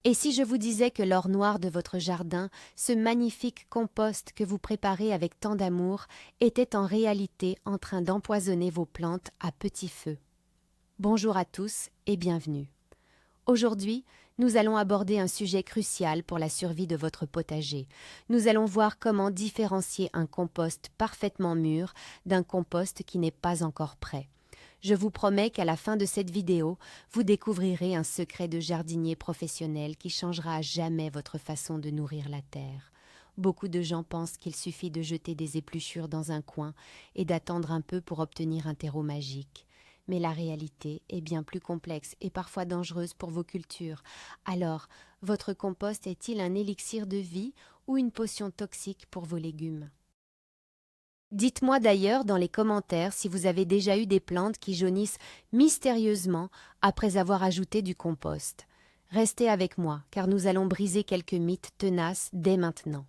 Et si je vous disais que l'or noir de votre jardin, ce magnifique compost que vous préparez avec tant d'amour, était en réalité en train d'empoisonner vos plantes à petit feu? Bonjour à tous et bienvenue. Aujourd'hui, nous allons aborder un sujet crucial pour la survie de votre potager. Nous allons voir comment différencier un compost parfaitement mûr d'un compost qui n'est pas encore prêt. Je vous promets qu'à la fin de cette vidéo, vous découvrirez un secret de jardinier professionnel qui changera à jamais votre façon de nourrir la terre. Beaucoup de gens pensent qu'il suffit de jeter des épluchures dans un coin et d'attendre un peu pour obtenir un terreau magique. Mais la réalité est bien plus complexe et parfois dangereuse pour vos cultures. Alors, votre compost est-il un élixir de vie ou une potion toxique pour vos légumes? Dites-moi d'ailleurs dans les commentaires si vous avez déjà eu des plantes qui jaunissent mystérieusement après avoir ajouté du compost. Restez avec moi car nous allons briser quelques mythes tenaces dès maintenant.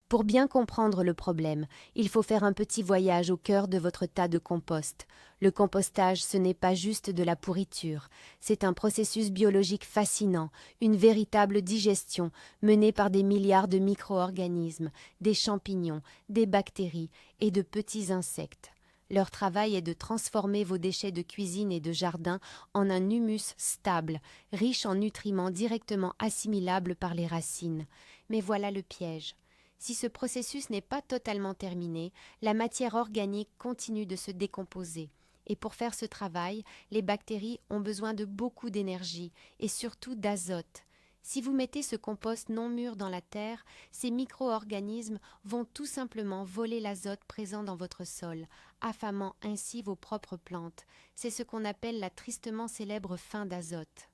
Pour bien comprendre le problème, il faut faire un petit voyage au cœur de votre tas de compost. Le compostage, ce n'est pas juste de la pourriture, c'est un processus biologique fascinant, une véritable digestion menée par des milliards de micro-organismes, des champignons, des bactéries et de petits insectes. Leur travail est de transformer vos déchets de cuisine et de jardin en un humus stable, riche en nutriments directement assimilables par les racines. Mais voilà le piège. Si ce processus n'est pas totalement terminé, la matière organique continue de se décomposer. Et pour faire ce travail, les bactéries ont besoin de beaucoup d'énergie et surtout d'azote. Si vous mettez ce compost non mûr dans la terre, ces micro-organismes vont tout simplement voler l'azote présent dans votre sol, affamant ainsi vos propres plantes. C'est ce qu'on appelle la tristement célèbre faim d'azote.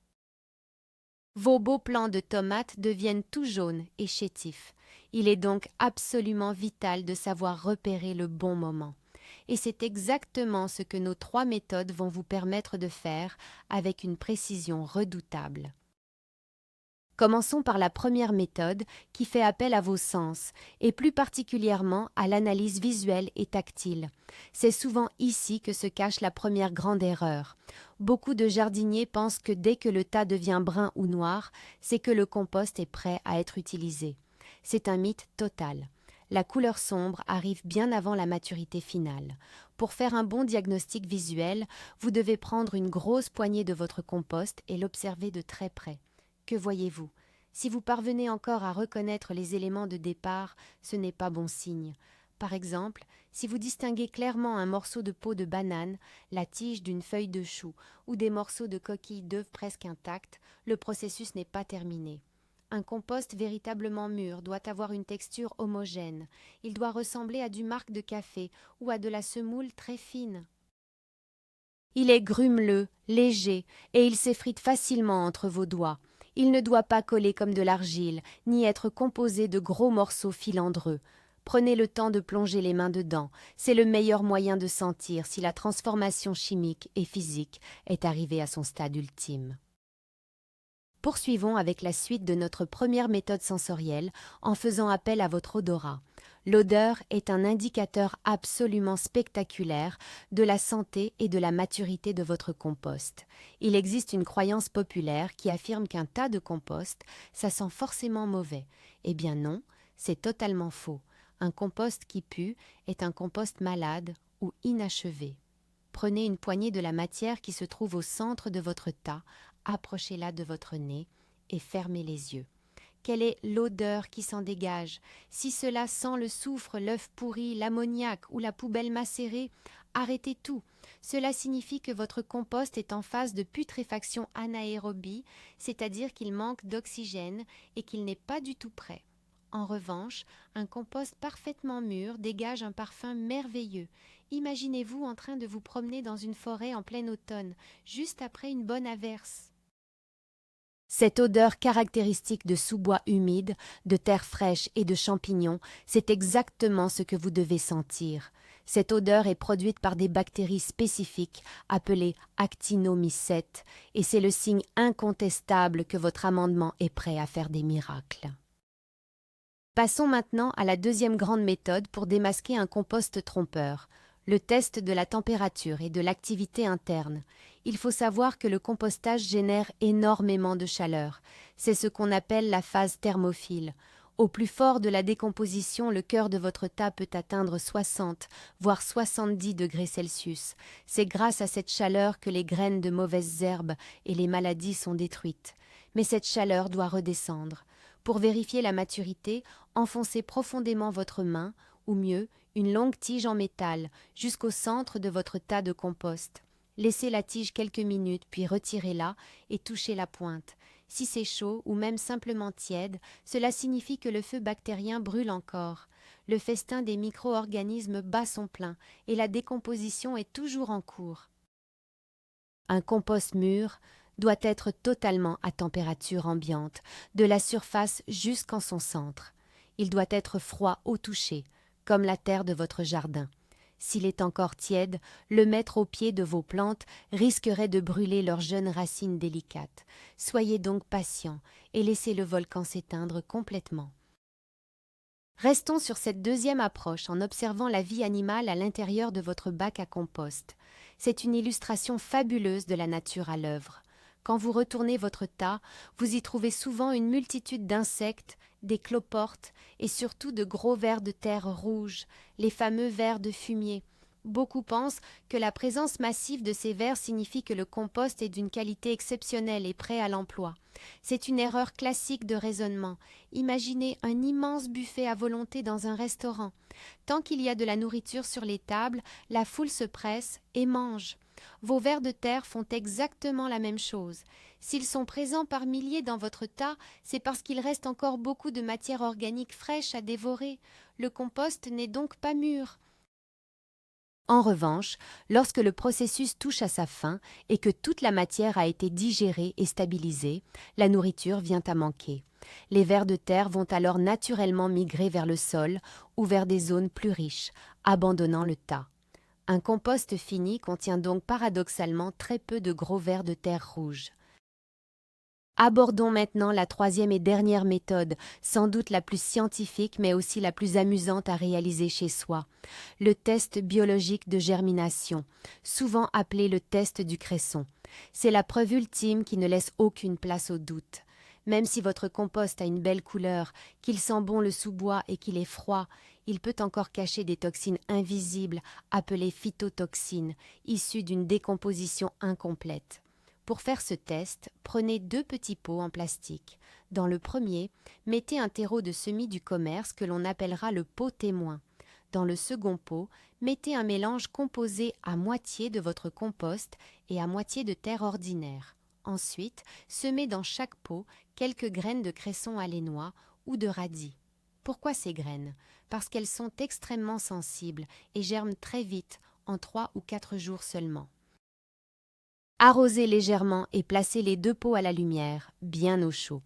Vos beaux plants de tomates deviennent tout jaunes et chétifs. Il est donc absolument vital de savoir repérer le bon moment. Et c'est exactement ce que nos 3 méthodes vont vous permettre de faire avec une précision redoutable. Commençons par la première méthode qui fait appel à vos sens, et plus particulièrement à l'analyse visuelle et tactile. C'est souvent ici que se cache la première grande erreur. Beaucoup de jardiniers pensent que dès que le tas devient brun ou noir, c'est que le compost est prêt à être utilisé. C'est un mythe total. La couleur sombre arrive bien avant la maturité finale. Pour faire un bon diagnostic visuel, vous devez prendre une grosse poignée de votre compost et l'observer de très près. Que voyez-vous? Si vous parvenez encore à reconnaître les éléments de départ, ce n'est pas bon signe. Par exemple, si vous distinguez clairement un morceau de peau de banane, la tige d'une feuille de chou ou des morceaux de coquilles d'œufs presque intacts, le processus n'est pas terminé. Un compost véritablement mûr doit avoir une texture homogène. Il doit ressembler à du marc de café ou à de la semoule très fine. Il est grumeleux, léger, et il s'effrite facilement entre vos doigts. Il ne doit pas coller comme de l'argile, ni être composé de gros morceaux filandreux. Prenez le temps de plonger les mains dedans, c'est le meilleur moyen de sentir si la transformation chimique et physique est arrivée à son stade ultime. Poursuivons avec la suite de notre première méthode sensorielle en faisant appel à votre odorat. L'odeur est un indicateur absolument spectaculaire de la santé et de la maturité de votre compost. Il existe une croyance populaire qui affirme qu'un tas de compost, ça sent forcément mauvais. Eh bien non, c'est totalement faux. Un compost qui pue est un compost malade ou inachevé. Prenez une poignée de la matière qui se trouve au centre de votre tas, approchez-la de votre nez et fermez les yeux. Quelle est l'odeur qui s'en dégage? Si cela sent le soufre, l'œuf pourri, l'ammoniac ou la poubelle macérée, arrêtez tout. Cela signifie que votre compost est en phase de putréfaction anaérobie, c'est-à-dire qu'il manque d'oxygène et qu'il n'est pas du tout prêt. En revanche, un compost parfaitement mûr dégage un parfum merveilleux. Imaginez-vous en train de vous promener dans une forêt en plein automne, juste après une bonne averse. Cette odeur caractéristique de sous-bois humide, de terre fraîche et de champignons, c'est exactement ce que vous devez sentir. Cette odeur est produite par des bactéries spécifiques appelées actinomycètes et c'est le signe incontestable que votre amendement est prêt à faire des miracles. Passons maintenant à la deuxième grande méthode pour démasquer un compost trompeur, le test de la température et de l'activité interne. Il faut savoir que le compostage génère énormément de chaleur. C'est ce qu'on appelle la phase thermophile. Au plus fort de la décomposition, le cœur de votre tas peut atteindre 60, voire 70 degrés Celsius. C'est grâce à cette chaleur que les graines de mauvaises herbes et les maladies sont détruites. Mais cette chaleur doit redescendre. Pour vérifier la maturité, enfoncez profondément votre main, ou mieux, une longue tige en métal, jusqu'au centre de votre tas de compost. Laissez la tige quelques minutes, puis retirez-la et touchez la pointe. Si c'est chaud ou même simplement tiède, cela signifie que le feu bactérien brûle encore. Le festin des micro-organismes bat son plein et la décomposition est toujours en cours. Un compost mûr doit être totalement à température ambiante, de la surface jusqu'en son centre. Il doit être froid au toucher, comme la terre de votre jardin. S'il est encore tiède, le mettre au pied de vos plantes risquerait de brûler leurs jeunes racines délicates. Soyez donc patient et laissez le volcan s'éteindre complètement. Restons sur cette deuxième approche en observant la vie animale à l'intérieur de votre bac à compost. C'est une illustration fabuleuse de la nature à l'œuvre. Quand vous retournez votre tas, vous y trouvez souvent une multitude d'insectes, des cloportes et surtout de gros vers de terre rouges, les fameux vers de fumier. Beaucoup pensent que la présence massive de ces vers signifie que le compost est d'une qualité exceptionnelle et prêt à l'emploi. C'est une erreur classique de raisonnement. Imaginez un immense buffet à volonté dans un restaurant. Tant qu'il y a de la nourriture sur les tables, la foule se presse et mange. Vos vers de terre font exactement la même chose. S'ils sont présents par milliers dans votre tas, c'est parce qu'il reste encore beaucoup de matière organique fraîche à dévorer. Le compost n'est donc pas mûr. En revanche, lorsque le processus touche à sa fin et que toute la matière a été digérée et stabilisée, la nourriture vient à manquer. Les vers de terre vont alors naturellement migrer vers le sol ou vers des zones plus riches, abandonnant le tas. Un compost fini contient donc paradoxalement très peu de gros vers de terre rouge. Abordons maintenant la troisième et dernière méthode, sans doute la plus scientifique mais aussi la plus amusante à réaliser chez soi, le test biologique de germination, souvent appelé le test du cresson. C'est la preuve ultime qui ne laisse aucune place au doute. Même si votre compost a une belle couleur, qu'il sent bon le sous-bois et qu'il est froid, il peut encore cacher des toxines invisibles appelées phytotoxines, issues d'une décomposition incomplète. Pour faire ce test, prenez 2 petits pots en plastique. Dans le premier, mettez un terreau de semis du commerce que l'on appellera le pot témoin. Dans le second pot, mettez un mélange composé à moitié de votre compost et à moitié de terre ordinaire. Ensuite, semez dans chaque pot quelques graines de cresson alénois ou de radis. Pourquoi ces graines? Parce qu'elles sont extrêmement sensibles et germent très vite, en 3 ou 4 jours seulement. Arrosez légèrement et placez les 2 pots à la lumière, bien au chaud.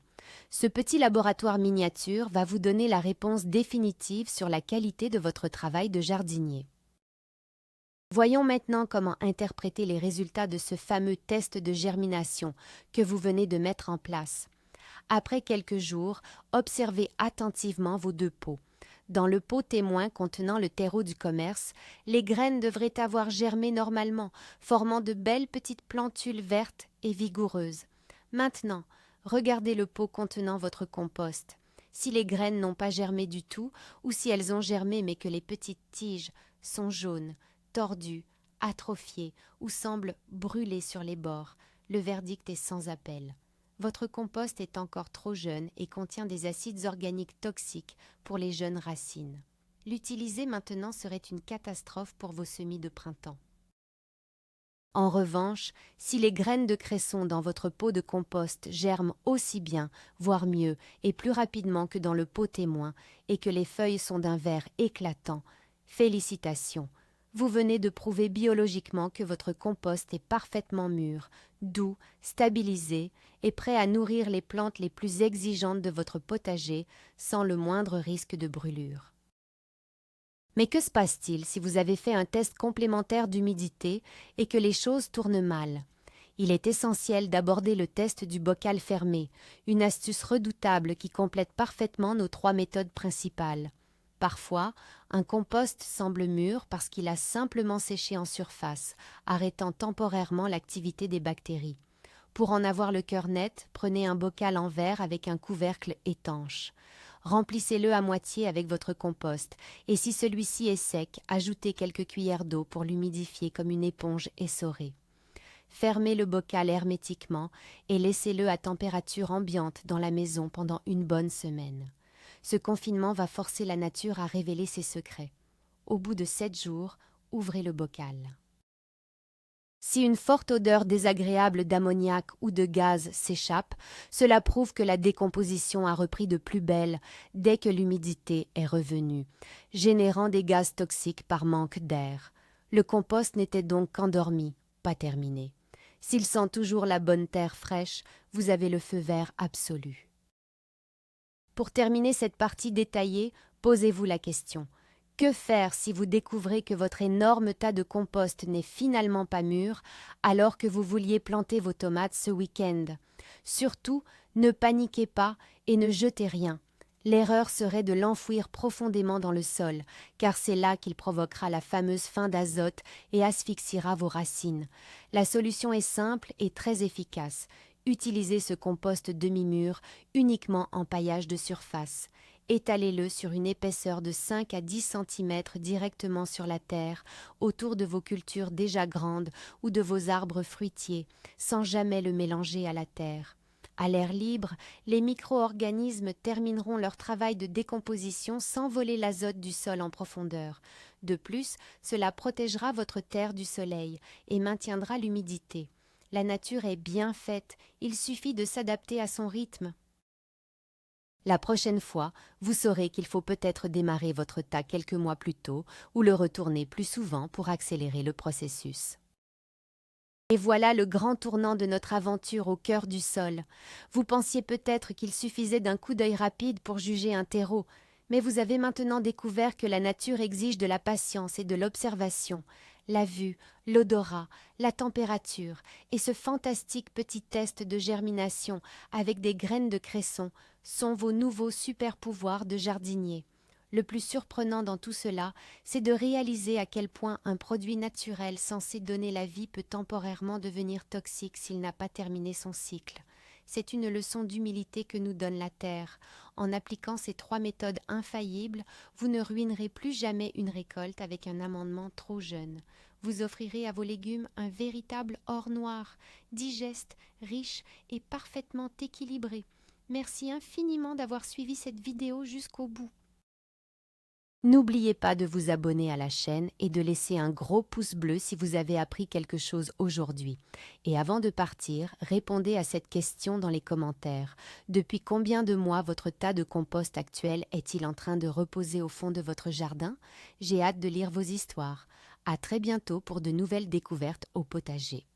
Ce petit laboratoire miniature va vous donner la réponse définitive sur la qualité de votre travail de jardinier. Voyons maintenant comment interpréter les résultats de ce fameux test de germination que vous venez de mettre en place. Après quelques jours, observez attentivement vos 2 pots. Dans le pot témoin contenant le terreau du commerce, les graines devraient avoir germé normalement, formant de belles petites plantules vertes et vigoureuses. Maintenant, regardez le pot contenant votre compost. Si les graines n'ont pas germé du tout, ou si elles ont germé mais que les petites tiges sont jaunes, tordues, atrophiées ou semblent brûler sur les bords, le verdict est sans appel. Votre compost est encore trop jeune et contient des acides organiques toxiques pour les jeunes racines. L'utiliser maintenant serait une catastrophe pour vos semis de printemps. En revanche, si les graines de cresson dans votre pot de compost germent aussi bien, voire mieux, et plus rapidement que dans le pot témoin, et que les feuilles sont d'un vert éclatant, félicitations! Vous venez de prouver biologiquement que votre compost est parfaitement mûr, doux, stabilisé et prêt à nourrir les plantes les plus exigeantes de votre potager sans le moindre risque de brûlure. Mais que se passe-t-il si vous avez fait un test complémentaire d'humidité et que les choses tournent mal? Il est essentiel d'aborder le test du bocal fermé, une astuce redoutable qui complète parfaitement nos 3 méthodes principales. Parfois, un compost semble mûr parce qu'il a simplement séché en surface, arrêtant temporairement l'activité des bactéries. Pour en avoir le cœur net, prenez un bocal en verre avec un couvercle étanche. Remplissez-le à moitié avec votre compost et si celui-ci est sec, ajoutez quelques cuillères d'eau pour l'humidifier comme une éponge essorée. Fermez le bocal hermétiquement et laissez-le à température ambiante dans la maison pendant une bonne semaine. Ce confinement va forcer la nature à révéler ses secrets. Au bout de 7 jours, ouvrez le bocal. Si une forte odeur désagréable d'ammoniac ou de gaz s'échappe, cela prouve que la décomposition a repris de plus belle dès que l'humidité est revenue, générant des gaz toxiques par manque d'air. Le compost n'était donc qu'endormi, pas terminé. S'il sent toujours la bonne terre fraîche, vous avez le feu vert absolu. Pour terminer cette partie détaillée, posez-vous la question. Que faire si vous découvrez que votre énorme tas de compost n'est finalement pas mûr alors que vous vouliez planter vos tomates ce week-end? Surtout, ne paniquez pas et ne jetez rien. L'erreur serait de l'enfouir profondément dans le sol, car c'est là qu'il provoquera la fameuse fin d'azote et asphyxiera vos racines. La solution est simple et très efficace. Utilisez ce compost demi-mûr uniquement en paillage de surface. Étalez-le sur une épaisseur de 5 à 10 cm directement sur la terre, autour de vos cultures déjà grandes ou de vos arbres fruitiers, sans jamais le mélanger à la terre. À l'air libre, les micro-organismes termineront leur travail de décomposition sans voler l'azote du sol en profondeur. De plus, cela protégera votre terre du soleil et maintiendra l'humidité. La nature est bien faite, il suffit de s'adapter à son rythme. La prochaine fois, vous saurez qu'il faut peut-être démarrer votre tas quelques mois plus tôt ou le retourner plus souvent pour accélérer le processus. Et voilà le grand tournant de notre aventure au cœur du sol. Vous pensiez peut-être qu'il suffisait d'un coup d'œil rapide pour juger un terreau, mais vous avez maintenant découvert que la nature exige de la patience et de l'observation. La vue, l'odorat, la température et ce fantastique petit test de germination avec des graines de cresson sont vos nouveaux super-pouvoirs de jardinier. Le plus surprenant dans tout cela, c'est de réaliser à quel point un produit naturel censé donner la vie peut temporairement devenir toxique s'il n'a pas terminé son cycle. C'est une leçon d'humilité que nous donne la Terre. En appliquant ces 3 méthodes infaillibles, vous ne ruinerez plus jamais une récolte avec un amendement trop jeune. Vous offrirez à vos légumes un véritable or noir, digeste, riche et parfaitement équilibré. Merci infiniment d'avoir suivi cette vidéo jusqu'au bout. N'oubliez pas de vous abonner à la chaîne et de laisser un gros pouce bleu si vous avez appris quelque chose aujourd'hui. Et avant de partir, répondez à cette question dans les commentaires. Depuis combien de mois votre tas de compost actuel est-il en train de reposer au fond de votre jardin? J'ai hâte de lire vos histoires. À très bientôt pour de nouvelles découvertes au potager.